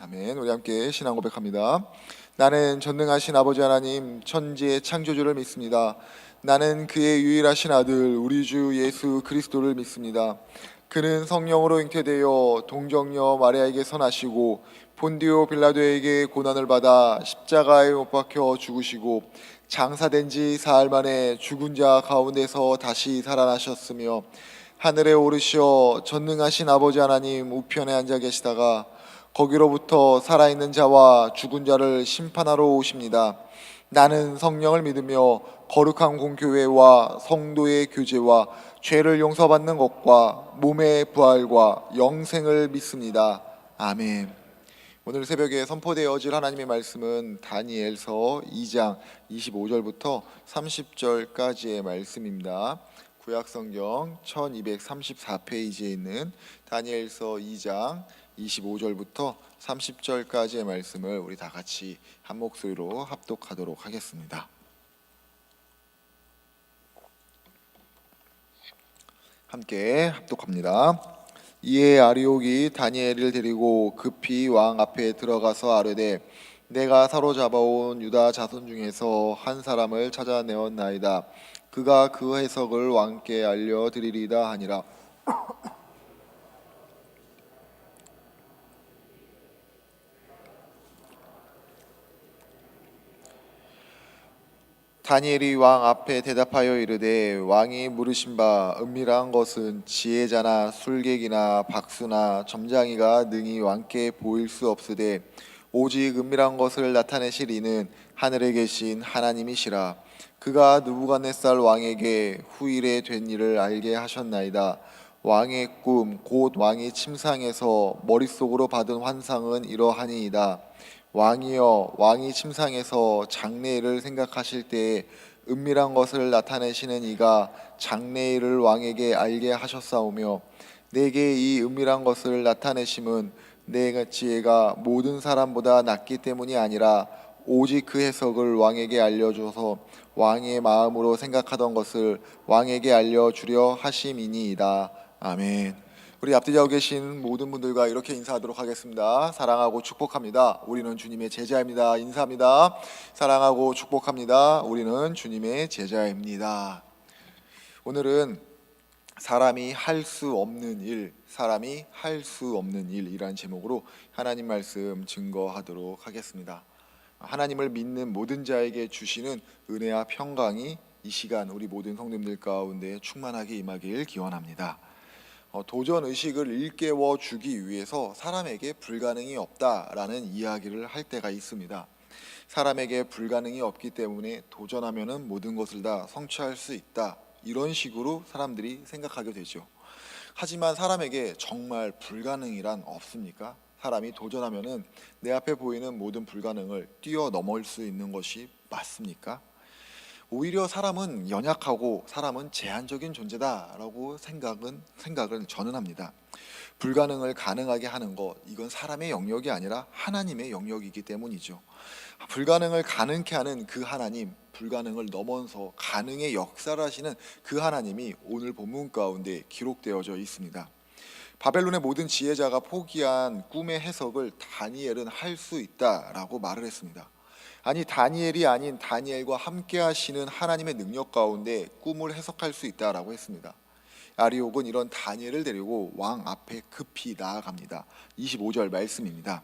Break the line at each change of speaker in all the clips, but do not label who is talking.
아멘. 우리 함께 신앙 고백합니다. 나는 전능하신 아버지 하나님 천지의 창조주를 믿습니다. 나는 그의 유일하신 아들 우리 주 예수 그리스도를 믿습니다. 그는 성령으로 잉태되어 동정녀 마리아에게서 나시고 본디오 빌라도에게 고난을 받아 십자가에 못 박혀 죽으시고 장사된 지 사흘 만에 죽은 자 가운데서 다시 살아나셨으며 하늘에 오르시어 전능하신 아버지 하나님 우편에 앉아 계시다가 거기로부터 살아있는 자와 죽은 자를 심판하러 오십니다. 나는 성령을 믿으며 거룩한 공교회와 성도의 교제와 죄를 용서받는 것과 몸의 부활과 영생을 믿습니다. 아멘. 오늘 새벽에 선포되어질 하나님의 말씀은 다니엘서 2장 25절부터 30절까지의 말씀입니다. 구약성경 1234페이지에 있는 다니엘서 2장 25절부터 30절까지의 말씀을 우리 다 같이 한 목소리로 합독하도록 하겠습니다. 함께 합독합니다. 이에 아리옥이 다니엘을 데리고 급히 왕 앞에 들어가서 아뢰되 내가 사로잡아온 유다 자손 중에서 한 사람을 찾아내었나이다. 그가 그 해석을 왕께 알려드리리다 하니라. 다니엘이 왕 앞에 대답하여 이르되 왕이 물으신 바 은밀한 것은 지혜자나 술객이나 박수나 점장이가 능히 왕께 보일 수 없으되 오직 은밀한 것을 나타내실 이는 하늘에 계신 하나님이시라. 그가 느부갓네살 왕에게 후일에 된 일을 알게 하셨나이다. 왕의 꿈 곧 왕이 침상에서 머릿속으로 받은 환상은 이러하니이다. 왕이여, 왕이 침상에서 장래일을 생각하실 때에 은밀한 것을 나타내시는 이가 장래일을 왕에게 알게 하셨사오며 내게 이 은밀한 것을 나타내심은 내 지혜가 모든 사람보다 낫기 때문이 아니라 오직 그 해석을 왕에게 알려줘서 왕의 마음으로 생각하던 것을 왕에게 알려주려 하심이니이다. 아멘. 우리 앞뒤 자고 계신 모든 분들과 이렇게 인사하도록 하겠습니다. 사랑하고 축복합니다. 우리는 주님의 제자입니다. 인사합니다. 사랑하고 축복합니다. 우리는 주님의 제자입니다. 오늘은 사람이 할 수 없는 일, 사람이 할 수 없는 일이라는 제목으로 하나님 말씀 증거하도록 하겠습니다. 하나님을 믿는 모든 자에게 주시는 은혜와 평강이 이 시간 우리 모든 성도님들 가운데 충만하게 임하길 기원합니다. 도전 의식을 일깨워 주기 위해서 사람에게 불가능이 없다라는 이야기를 할 때가 있습니다. 사람에게 불가능이 없기 때문에 도전하면은 모든 것을 다 성취할 수 있다, 이런 식으로 사람들이 생각하게 되죠. 하지만 사람에게 정말 불가능이란 없습니까? 사람이 도전하면은 내 앞에 보이는 모든 불가능을 뛰어넘을 수 있는 것이 맞습니까? 오히려 사람은 연약하고 사람은 제한적인 존재다라고 생각을 저는 합니다. 불가능을 가능하게 하는 것, 이건 사람의 영역이 아니라 하나님의 영역이기 때문이죠. 불가능을 가능케 하는 그 하나님, 불가능을 넘어서 가능의 역사를 하시는 그 하나님이 오늘 본문 가운데 기록되어져 있습니다. 바벨론의 모든 지혜자가 포기한 꿈의 해석을 다니엘은 할 수 있다라고 말을 했습니다. 아니, 다니엘이 아닌 다니엘과 함께 하시는 하나님의 능력 가운데 꿈을 해석할 수 있다라고 했습니다. 아리옥은 이런 다니엘을 데리고 왕 앞에 급히 나아갑니다. 25절 말씀입니다.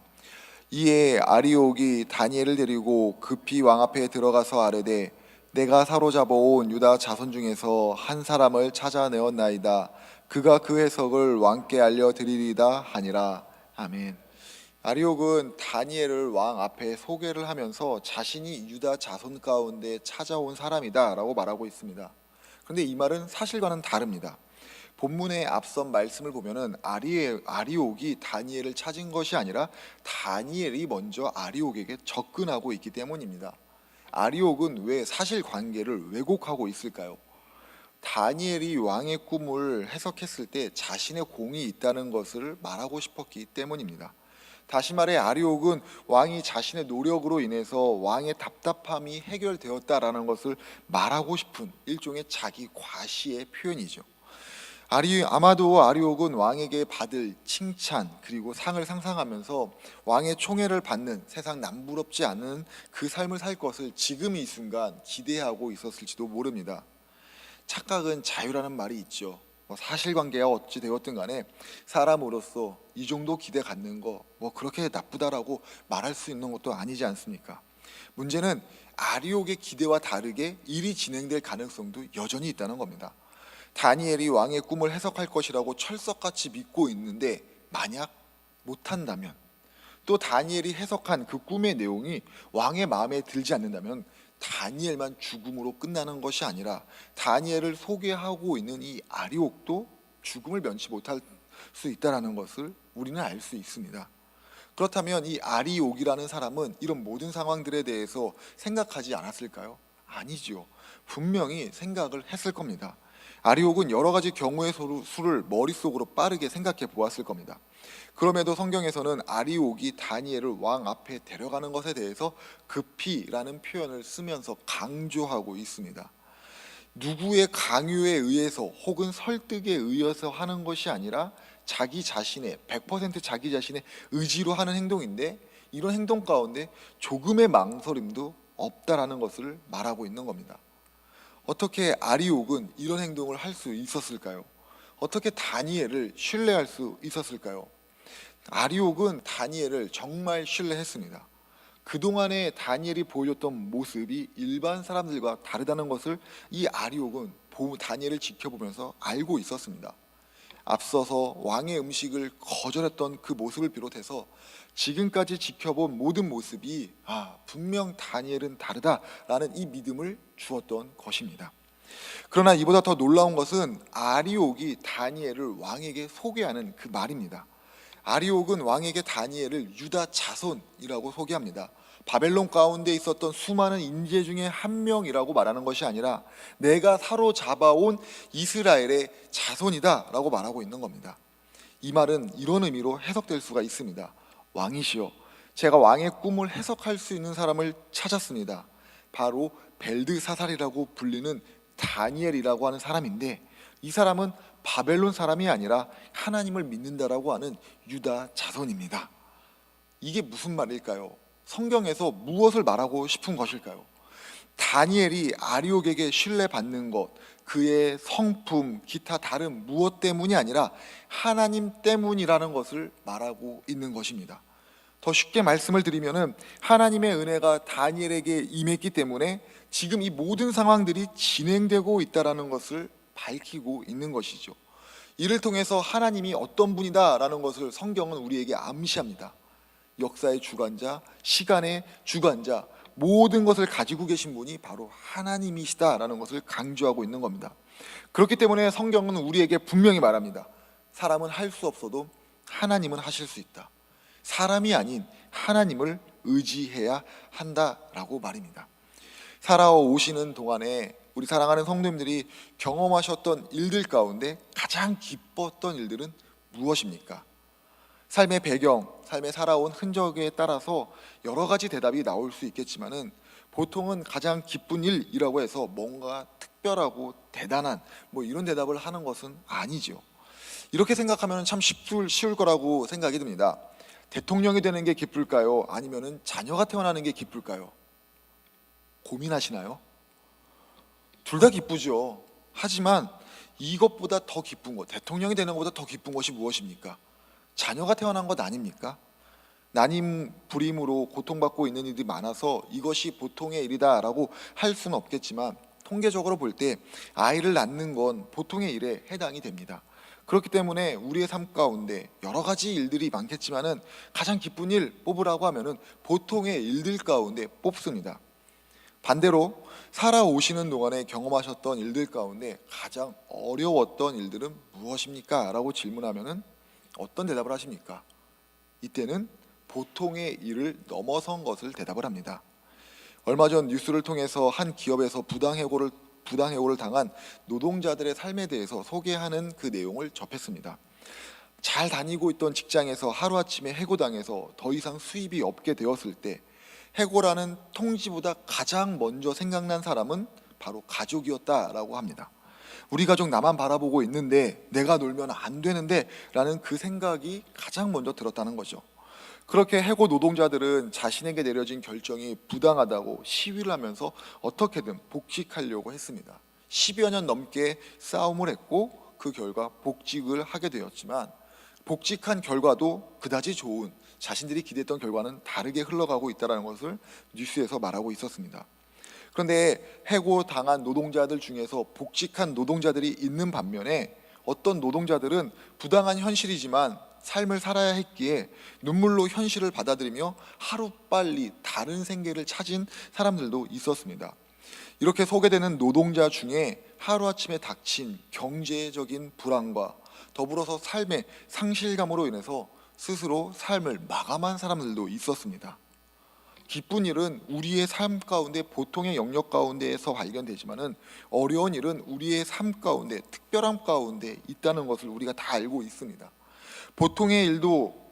이에 아리옥이 다니엘을 데리고 급히 왕 앞에 들어가서 아뢰되 내가 사로잡아온 유다 자손 중에서 한 사람을 찾아내었나이다. 그가 그 해석을 왕께 알려드리리다 하니라. 아멘. 아리옥은 다니엘을 왕 앞에 소개를 하면서 자신이 유다 자손 가운데 찾아온 사람이다 라고 말하고 있습니다. 그런데 이 말은 사실과는 다릅니다. 본문의 앞선 말씀을 보면은 아리옥이 다니엘을 찾은 것이 아니라 다니엘이 먼저 아리옥에게 접근하고 있기 때문입니다. 아리옥은 왜 사실관계를 왜곡하고 있을까요? 다니엘이 왕의 꿈을 해석했을 때 자신의 공이 있다는 것을 말하고 싶었기 때문입니다. 다시 말해 아리옥은 왕이 자신의 노력으로 인해서 왕의 답답함이 해결되었다라는 것을 말하고 싶은 일종의 자기 과시의 표현이죠. 아마도 아리옥은 왕에게 받을 칭찬 그리고 상을 상상하면서 왕의 총애를 받는 세상 남부럽지 않은 그 삶을 살 것을 지금 이 순간 기대하고 있었을지도 모릅니다. 착각은 자유라는 말이 있죠. 사실관계가 어찌 되었든 간에 사람으로서 이 정도 기대 갖는 거 그렇게 나쁘다라고 말할 수 있는 것도 아니지 않습니까? 문제는 아리옥의 기대와 다르게 일이 진행될 가능성도 여전히 있다는 겁니다. 다니엘이 왕의 꿈을 해석할 것이라고 철석같이 믿고 있는데 만약 못한다면, 또 다니엘이 해석한 그 꿈의 내용이 왕의 마음에 들지 않는다면 다니엘만 죽음으로 끝나는 것이 아니라 다니엘을 소개하고 있는 이 아리옥도 죽음을 면치 못할 수 있다는 것을 우리는 알 수 있습니다. 그렇다면 이 아리옥이라는 사람은 이런 모든 상황들에 대해서 생각하지 않았을까요? 아니지요. 분명히 생각을 했을 겁니다. 아리옥은 여러 가지 경우의 수를 머릿속으로 빠르게 생각해 보았을 겁니다. 그럼에도 성경에서는 아리옥이 다니엘을 왕 앞에 데려가는 것에 대해서 급히라는 표현을 쓰면서 강조하고 있습니다. 누구의 강요에 의해서 혹은 설득에 의해서 하는 것이 아니라 자기 자신의 100% 자기 자신의 의지로 하는 행동인데, 이런 행동 가운데 조금의 망설임도 없다라는 것을 말하고 있는 겁니다. 어떻게 아리옥은 이런 행동을 할 수 있었을까요? 어떻게 다니엘을 신뢰할 수 있었을까요? 아리옥은 다니엘을 정말 신뢰했습니다. 그동안에 다니엘이 보여줬던 모습이 일반 사람들과 다르다는 것을 이 아리옥은 다니엘을 지켜보면서 알고 있었습니다. 앞서서 왕의 음식을 거절했던 그 모습을 비롯해서 지금까지 지켜본 모든 모습이 분명 다니엘은 다르다라는 이 믿음을 주었던 것입니다. 그러나 이보다 더 놀라운 것은 아리옥이 다니엘을 왕에게 소개하는 그 말입니다. 아리옥은 왕에게 다니엘을 유다 자손이라고 소개합니다. 바벨론 가운데 있었던 수많은 인재 중에 한 명이라고 말하는 것이 아니라 내가 사로잡아온 이스라엘의 자손이다 라고 말하고 있는 겁니다. 이 말은 이런 의미로 해석될 수가 있습니다. 왕이시여, 제가 왕의 꿈을 해석할 수 있는 사람을 찾았습니다. 바로 벨드사살이라고 불리는 다니엘이라고 하는 사람인데, 이 사람은 바벨론 사람이 아니라 하나님을 믿는다라고 하는 유다 자손입니다. 이게 무슨 말일까요? 성경에서 무엇을 말하고 싶은 것일까요? 다니엘이 아리옥에게 신뢰받는 것, 그의 성품, 기타 다른 무엇 때문이 아니라 하나님 때문이라는 것을 말하고 있는 것입니다. 더 쉽게 말씀을 드리면은 하나님의 은혜가 다니엘에게 임했기 때문에 지금 이 모든 상황들이 진행되고 있다는 것을 밝히고 있는 것이죠. 이를 통해서 하나님이 어떤 분이다라는 것을 성경은 우리에게 암시합니다. 역사의 주관자, 시간의 주관자, 모든 것을 가지고 계신 분이 바로 하나님이시다라는 것을 강조하고 있는 겁니다. 그렇기 때문에 성경은 우리에게 분명히 말합니다. 사람은 할 수 없어도 하나님은 하실 수 있다. 사람이 아닌 하나님을 의지해야 한다라고 말입니다. 살아오시는 동안에 우리 사랑하는 성도님들이 경험하셨던 일들 가운데 가장 기뻤던 일들은 무엇입니까? 삶의 배경, 삶에 살아온 흔적에 따라서 여러 가지 대답이 나올 수 있겠지만은 보통은 가장 기쁜 일이라고 해서 뭔가 특별하고 대단한 이런 대답을 하는 것은 아니죠. 이렇게 생각하면 참 쉬울 거라고 생각이 듭니다. 대통령이 되는 게 기쁠까요? 아니면은 자녀가 태어나는 게 기쁠까요? 고민하시나요? 둘 다 기쁘죠. 하지만 이것보다 더 기쁜 것, 대통령이 되는 것보다 더 기쁜 것이 무엇입니까? 자녀가 태어난 것 아닙니까? 난임 불임으로 고통받고 있는 일이 많아서 이것이 보통의 일이다라고 할 수는 없겠지만 통계적으로 볼 때 아이를 낳는 건 보통의 일에 해당이 됩니다. 그렇기 때문에 우리의 삶 가운데 여러 가지 일들이 많겠지만은 가장 기쁜 일 뽑으라고 하면은 보통의 일들 가운데 뽑습니다. 반대로 살아오시는 동안에 경험하셨던 일들 가운데 가장 어려웠던 일들은 무엇입니까? 라고 질문하면은 어떤 대답을 하십니까? 이때는 보통의 일을 넘어선 것을 대답을 합니다. 얼마 전 뉴스를 통해서 한 기업에서 부당해고를 당한 노동자들의 삶에 대해서 소개하는 그 내용을 접했습니다. 잘 다니고 있던 직장에서 하루아침에 해고당해서 더 이상 수입이 없게 되었을 때 해고라는 통지보다 가장 먼저 생각난 사람은 바로 가족이었다라고 합니다. 우리 가족 나만 바라보고 있는데 내가 놀면 안 되는데 라는 그 생각이 가장 먼저 들었다는 거죠. 그렇게 해고 노동자들은 자신에게 내려진 결정이 부당하다고 시위를 하면서 어떻게든 복직하려고 했습니다. 10여 년 넘게 싸움을 했고 그 결과 복직을 하게 되었지만 복직한 결과도 그다지 좋은, 자신들이 기대했던 결과는 다르게 흘러가고 있다는 것을 뉴스에서 말하고 있었습니다. 그런데 해고당한 노동자들 중에서 복직한 노동자들이 있는 반면에 어떤 노동자들은 부당한 현실이지만 삶을 살아야 했기에 눈물로 현실을 받아들이며 하루빨리 다른 생계를 찾은 사람들도 있었습니다. 이렇게 소개되는 노동자 중에 하루아침에 닥친 경제적인 불안과 더불어서 삶의 상실감으로 인해서 스스로 삶을 마감한 사람들도 있었습니다. 기쁜 일은 우리의 삶 가운데 보통의 영역 가운데에서 발견되지만은 어려운 일은 우리의 삶 가운데 특별함 가운데 있다는 것을 우리가 다 알고 있습니다. 보통의 일도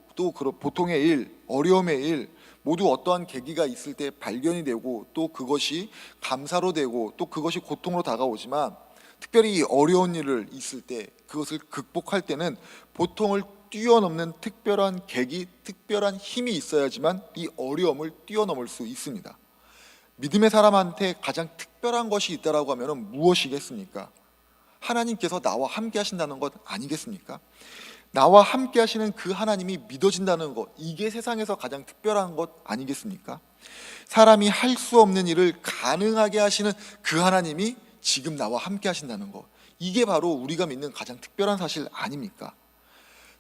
보통의 일, 어려움의 일 모두 어떠한 계기가 있을 때 발견이 되고 또 그것이 감사로 되고 또 그것이 고통으로 다가오지만 특별히 어려운 일을 있을 때 그것을 극복할 때는 보통을 뛰어넘는 특별한 계기, 특별한 힘이 있어야지만 이 어려움을 뛰어넘을 수 있습니다. 믿음의 사람한테 가장 특별한 것이 있다라고 하면 무엇이겠습니까? 하나님께서 나와 함께 하신다는 것 아니겠습니까? 나와 함께 하시는 그 하나님이 믿어진다는 것, 이게 세상에서 가장 특별한 것 아니겠습니까? 사람이 할 수 없는 일을 가능하게 하시는 그 하나님이 지금 나와 함께 하신다는 것, 이게 바로 우리가 믿는 가장 특별한 사실 아닙니까?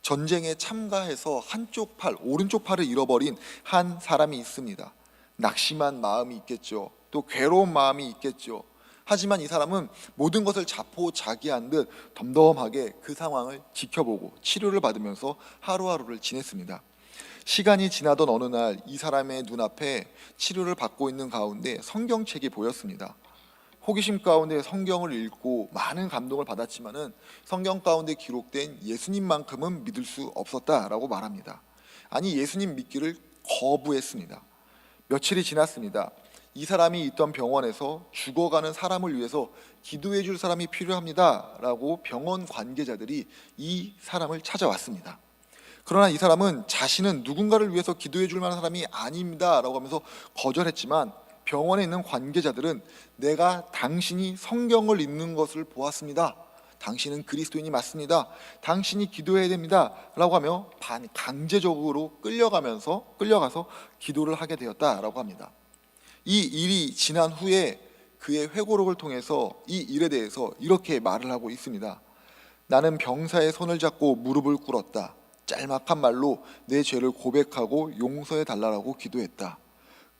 전쟁에 참가해서 한쪽 팔, 오른쪽 팔을 잃어버린 한 사람이 있습니다. 낙심한 마음이 있겠죠. 또 괴로운 마음이 있겠죠. 하지만 이 사람은 모든 것을 자포자기한 듯 덤덤하게 그 상황을 지켜보고 치료를 받으면서 하루하루를 지냈습니다. 시간이 지나던 어느 날 이 사람의 눈앞에 치료를 받고 있는 가운데 성경책이 보였습니다. 호기심 가운데 성경을 읽고 많은 감동을 받았지만은 성경 가운데 기록된 예수님만큼은 믿을 수 없었다라고 말합니다. 아니, 예수님 믿기를 거부했습니다. 며칠이 지났습니다. 이 사람이 있던 병원에서 죽어가는 사람을 위해서 기도해 줄 사람이 필요합니다 라고 병원 관계자들이 이 사람을 찾아왔습니다. 그러나 이 사람은 자신은 누군가를 위해서 기도해 줄 만한 사람이 아닙니다 라고 하면서 거절했지만 병원에 있는 관계자들은 내가 당신이 성경을 읽는 것을 보았습니다. 당신은 그리스도인이 맞습니다. 당신이 기도해야 됩니다 라고 하며 강제적으로 끌려가서 기도를 하게 되었다라고 합니다. 이 일이 지난 후에 그의 회고록을 통해서 이 일에 대해서 이렇게 말을 하고 있습니다. 나는 병사의 손을 잡고 무릎을 꿇었다. 짤막한 말로 내 죄를 고백하고 용서해 달라고 기도했다.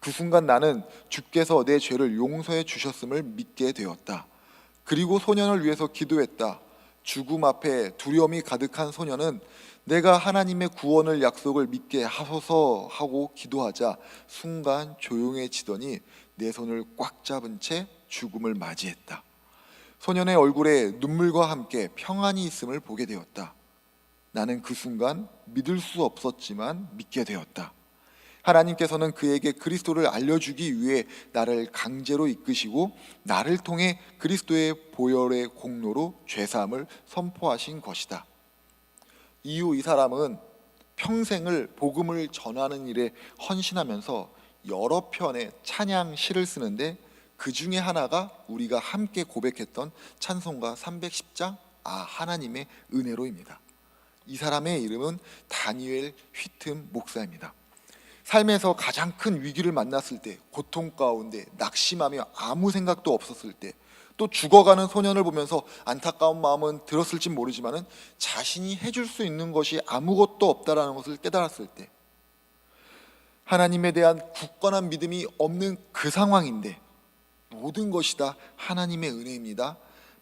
그 순간 나는 주께서 내 죄를 용서해 주셨음을 믿게 되었다. 그리고 소년을 위해서 기도했다. 죽음 앞에 두려움이 가득한 소년은 내가 하나님의 구원을 약속을 믿게 하소서 하고 기도하자 순간 조용해지더니 내 손을 꽉 잡은 채 죽음을 맞이했다. 소년의 얼굴에 눈물과 함께 평안이 있음을 보게 되었다. 나는 그 순간 믿을 수 없었지만 믿게 되었다. 하나님께서는 그에게 그리스도를 알려주기 위해 나를 강제로 이끄시고 나를 통해 그리스도의 보혈의 공로로 죄사함을 선포하신 것이다. 이후 이 사람은 평생을 복음을 전하는 일에 헌신하면서 여러 편의 찬양 시를 쓰는데 그 중에 하나가 우리가 함께 고백했던 찬송가 310장 하나님의 은혜로입니다. 이 사람의 이름은 다니엘 휘튼 목사입니다. 삶에서 가장 큰 위기를 만났을 때, 고통 가운데 낙심하며 아무 생각도 없었을 때, 또 죽어가는 소년을 보면서 안타까운 마음은 들었을지 모르지만은 자신이 해줄 수 있는 것이 아무것도 없다라는 것을 깨달았을 때, 하나님에 대한 굳건한 믿음이 없는 그 상황인데 모든 것이 다 하나님의 은혜입니다.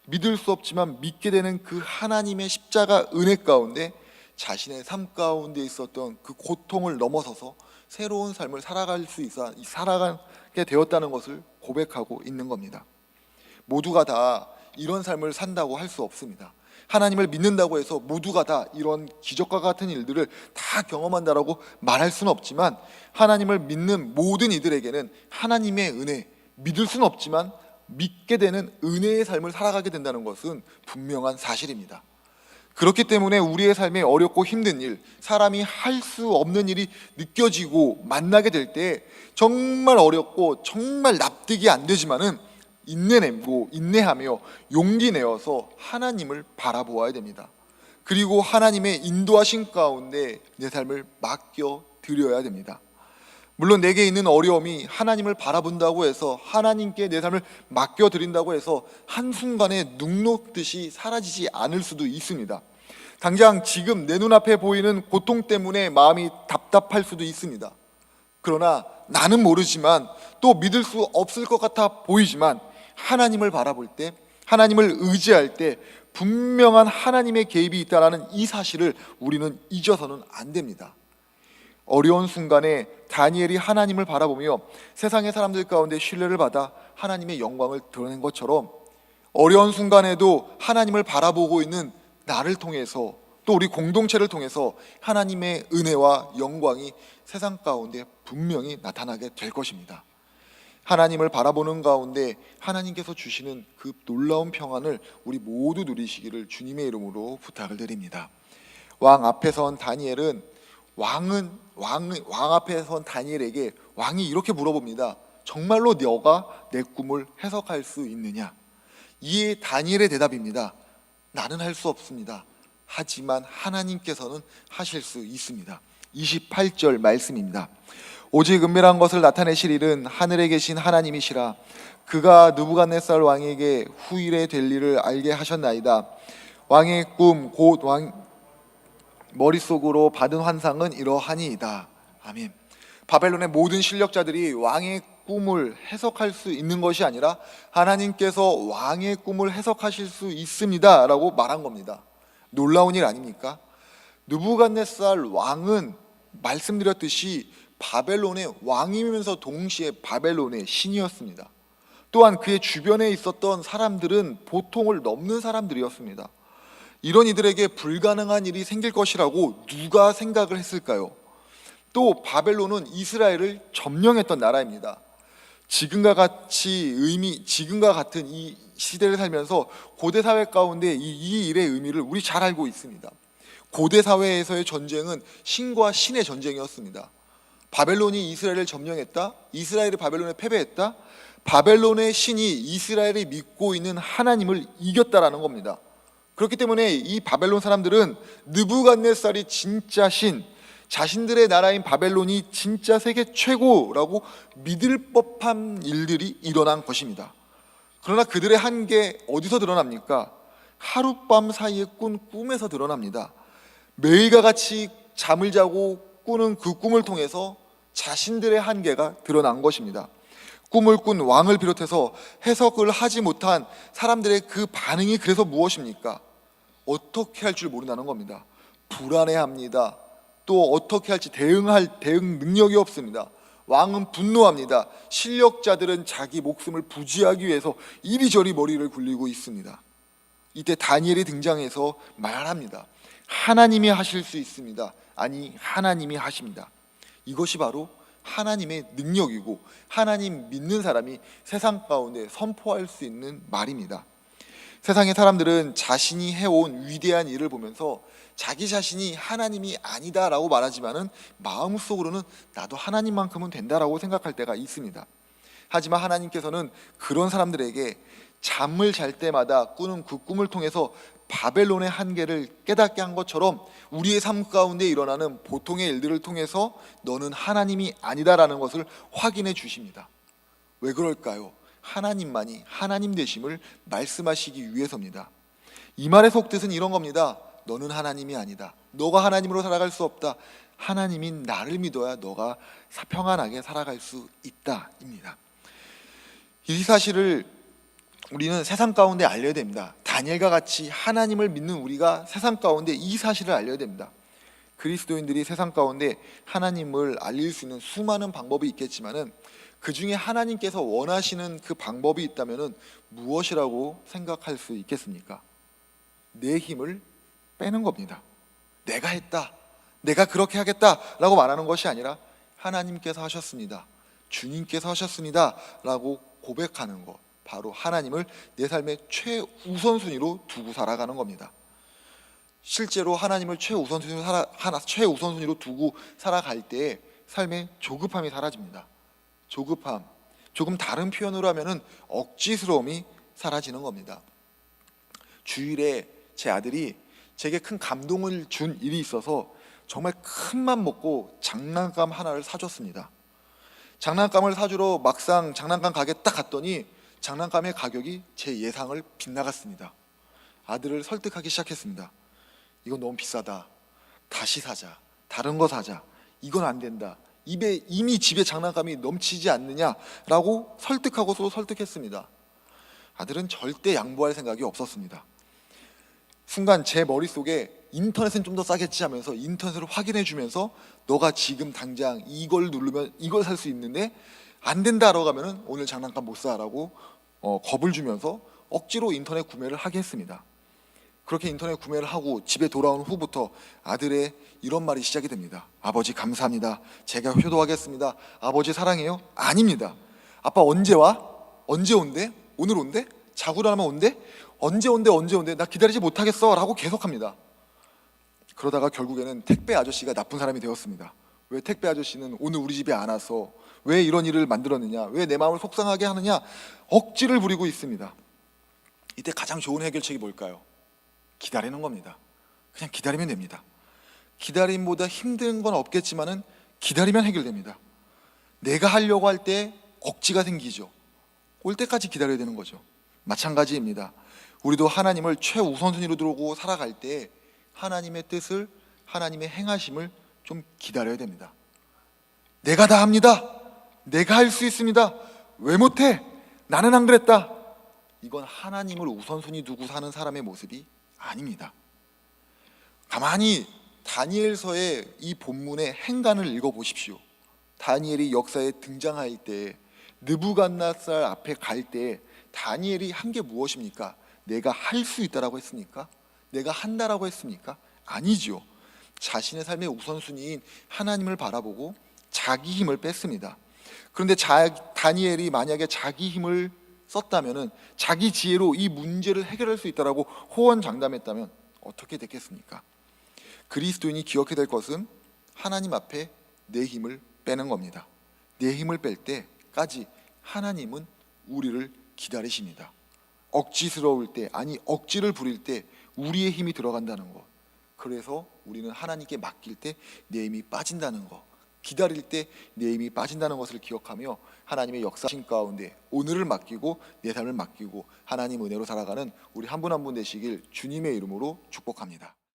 믿을 수 없지만 믿게 되는 그 하나님의 십자가 은혜 가운데 자신의 삶 가운데 있었던 그 고통을 넘어서서 새로운 삶을 살아가게 되었다는 것을 고백하고 있는 겁니다. 모두가 다 이런 삶을 산다고 할 수 없습니다. 하나님을 믿는다고 해서 모두가 다 이런 기적과 같은 일들을 다 경험한다라고 말할 수는 없지만 하나님을 믿는 모든 이들에게는 하나님의 은혜, 믿을 수는 없지만 믿게 되는 은혜의 삶을 살아가게 된다는 것은 분명한 사실입니다. 그렇기 때문에 우리의 삶에 어렵고 힘든 일, 사람이 할 수 없는 일이 느껴지고 만나게 될 때 정말 어렵고 정말 납득이 안 되지만은 인내내고 인내하며 용기 내어서 하나님을 바라보아야 됩니다. 그리고 하나님의 인도하신 가운데 내 삶을 맡겨 드려야 됩니다. 물론 내게 있는 어려움이 하나님을 바라본다고 해서, 하나님께 내 삶을 맡겨 드린다고 해서 한순간에 눅눅듯이 사라지지 않을 수도 있습니다. 당장 지금 내 눈앞에 보이는 고통 때문에 마음이 답답할 수도 있습니다. 그러나 나는 모르지만, 또 믿을 수 없을 것 같아 보이지만, 하나님을 바라볼 때, 하나님을 의지할 때 분명한 하나님의 개입이 있다는 이 사실을 우리는 잊어서는 안 됩니다. 어려운 순간에 다니엘이 하나님을 바라보며 세상의 사람들 가운데 신뢰를 받아 하나님의 영광을 드러낸 것처럼, 어려운 순간에도 하나님을 바라보고 있는 나를 통해서, 또 우리 공동체를 통해서 하나님의 은혜와 영광이 세상 가운데 분명히 나타나게 될 것입니다. 하나님을 바라보는 가운데 하나님께서 주시는 그 놀라운 평안을 우리 모두 누리시기를 주님의 이름으로 부탁을 드립니다. 왕 앞에 선 다니엘은 왕 앞에 선 다니엘에게 왕이 이렇게 물어봅니다. 정말로 너가 내 꿈을 해석할 수 있느냐? 이에 다니엘의 대답입니다. 나는 할 수 없습니다. 하지만 하나님께서는 하실 수 있습니다. 28절 말씀입니다. 오직 은밀한 것을 나타내실 일은 하늘에 계신 하나님이시라. 그가 느부갓네살 왕에게 후일에 될 일을 알게 하셨나이다. 왕의 꿈 곧 왕 머릿속으로 받은 환상은 이러하니이다. 아멘. 바벨론의 모든 실력자들이 왕의 꿈을 해석할 수 있는 것이 아니라 하나님께서 왕의 꿈을 해석하실 수 있습니다 라고 말한 겁니다. 놀라운 일 아닙니까? 느부갓네살 왕은 말씀드렸듯이 바벨론의 왕이면서 동시에 바벨론의 신이었습니다. 또한 그의 주변에 있었던 사람들은 보통을 넘는 사람들이었습니다. 이런 이들에게 불가능한 일이 생길 것이라고 누가 생각을 했을까요? 또 바벨론은 이스라엘을 점령했던 나라입니다. 지금과 같은 이 시대를 살면서 고대 사회 가운데 이 일의 의미를 우리 잘 알고 있습니다. 고대 사회에서의 전쟁은 신과 신의 전쟁이었습니다. 바벨론이 이스라엘을 점령했다, 이스라엘이 바벨론에 패배했다, 바벨론의 신이 이스라엘이 믿고 있는 하나님을 이겼다라는 겁니다. 그렇기 때문에 이 바벨론 사람들은 느부갓네살이 진짜 신, 자신들의 나라인 바벨론이 진짜 세계 최고라고 믿을 법한 일들이 일어난 것입니다. 그러나 그들의 한계 어디서 드러납니까? 하룻밤 사이에 꾼 꿈에서 드러납니다. 매일과 같이 잠을 자고 꾸는 그 꿈을 통해서 자신들의 한계가 드러난 것입니다. 꿈을 꾼 왕을 비롯해서 해석을 하지 못한 사람들의 그 반응이 그래서 무엇입니까? 어떻게 할 줄 모른다는 겁니다. 불안해합니다. 또 어떻게 할지 대응 능력이 없습니다. 왕은 분노합니다. 실력자들은 자기 목숨을 부지하기 위해서 이리저리 머리를 굴리고 있습니다. 이때 다니엘이 등장해서 말합니다. 하나님이 하실 수 있습니다. 아니, 하나님이 하십니다. 이것이 바로 하나님의 능력이고 하나님 믿는 사람이 세상 가운데 선포할 수 있는 말입니다. 세상의 사람들은 자신이 해온 위대한 일을 보면서 자기 자신이 하나님이 아니다라고 말하지만은 마음속으로는 나도 하나님만큼은 된다라고 생각할 때가 있습니다. 하지만 하나님께서는 그런 사람들에게 잠을 잘 때마다 꾸는 그 꿈을 통해서 바벨론의 한계를 깨닫게 한 것처럼 우리의 삶 가운데 일어나는 보통의 일들을 통해서 너는 하나님이 아니다라는 것을 확인해 주십니다. 왜 그럴까요? 하나님만이 하나님 되심을 말씀하시기 위해서입니다. 이 말의 속뜻은 이런 겁니다. 너는 하나님이 아니다. 너가 하나님으로 살아갈 수 없다. 하나님인 나를 믿어야 너가 평안하게 살아갈 수 있다입니다. 이 사실을 우리는 세상 가운데 알려야 됩니다. 다니엘과 같이 하나님을 믿는 우리가 세상 가운데 이 사실을 알려야 됩니다. 그리스도인들이 세상 가운데 하나님을 알릴 수 있는 수많은 방법이 있겠지만은 그 중에 하나님께서 원하시는 그 방법이 있다면은 무엇이라고 생각할 수 있겠습니까? 내 힘을 빼는 겁니다. 내가 했다, 내가 그렇게 하겠다라고 말하는 것이 아니라 하나님께서 하셨습니다, 주님께서 하셨습니다 라고 고백하는 것, 바로 하나님을 내 삶의 최우선순위로 두고 살아가는 겁니다. 실제로 하나님을 최우선순위로 두고 살아갈 때 삶의 조급함이 사라집니다. 조급함, 조금 다른 표현으로 하면은 억지스러움이 사라지는 겁니다. 주일에 제 아들이 제게 큰 감동을 준 일이 있어서 정말 큰 맘 먹고 장난감 하나를 사줬습니다. 장난감을 사주러 막상 장난감 가게 딱 갔더니 장난감의 가격이 제 예상을 빗나갔습니다. 아들을 설득하기 시작했습니다. 이건 너무 비싸다. 다시 사자. 다른 거 사자. 이건 안 된다. 이미 집에 장난감이 넘치지 않느냐라고 설득하고서 설득했습니다. 아들은 절대 양보할 생각이 없었습니다. 순간 제 머릿속에 인터넷은 좀 더 싸겠지 하면서 인터넷을 확인해 주면서 너가 지금 당장 이걸 누르면 이걸 살 수 있는데 안 된다라고 하면은 오늘 장난감 못 사라고 겁을 주면서 억지로 인터넷 구매를 하게 했습니다. 그렇게 인터넷 구매를 하고 집에 돌아온 후부터 아들의 이런 말이 시작이 됩니다. 아버지 감사합니다. 제가 효도하겠습니다. 아버지 사랑해요? 아닙니다. 아빠 언제 와? 언제 온대? 오늘 온대? 자고 일어나면 온대? 언제 온대? 나 기다리지 못하겠어 라고 계속합니다. 그러다가 결국에는 택배 아저씨가 나쁜 사람이 되었습니다. 왜 택배 아저씨는 오늘 우리 집에 안 와서 왜 이런 일을 만들었느냐, 왜 내 마음을 속상하게 하느냐, 억지를 부리고 있습니다. 이때 가장 좋은 해결책이 뭘까요? 기다리는 겁니다. 그냥 기다리면 됩니다. 기다림보다 힘든 건 없겠지만은 기다리면 해결됩니다. 내가 하려고 할 때 억지가 생기죠. 올 때까지 기다려야 되는 거죠. 마찬가지입니다. 우리도 하나님을 최우선순위로 두고 살아갈 때 하나님의 뜻을, 하나님의 행하심을 좀 기다려야 됩니다. 내가 다 합니다. 내가 할 수 있습니다. 왜 못해? 나는 안 그랬다. 이건 하나님을 우선순위 두고 사는 사람의 모습이 아닙니다. 가만히 다니엘서의 이 본문의 행간을 읽어보십시오. 다니엘이 역사에 등장할 때, 느부갓네살 앞에 갈 때 다니엘이 한 게 무엇입니까? 내가 할 수 있다라고 했습니까? 내가 한다라고 했습니까? 아니죠. 자신의 삶의 우선순위인 하나님을 바라보고 자기 힘을 뺐습니다. 그런데 다니엘이 만약에 자기 힘을 썼다면은, 자기 지혜로 이 문제를 해결할 수 있다라고 호언장담했다면 어떻게 됐겠습니까? 그리스도인이 기억해야 될 것은 하나님 앞에 내 힘을 빼는 겁니다. 내 힘을 뺄 때까지 하나님은 우리를 기다리십니다. 억지스러울 때, 아니 억지를 부릴 때 우리의 힘이 들어간다는 것. 그래서 우리는 하나님께 맡길 때 내 힘이 빠진다는 것, 기다릴 때 내 힘이 빠진다는 것을 기억하며 하나님의 역사신 가운데 오늘을 맡기고 내 삶을 맡기고 하나님 은혜로 살아가는 우리 한 분 한 분 되시길 주님의 이름으로 축복합니다.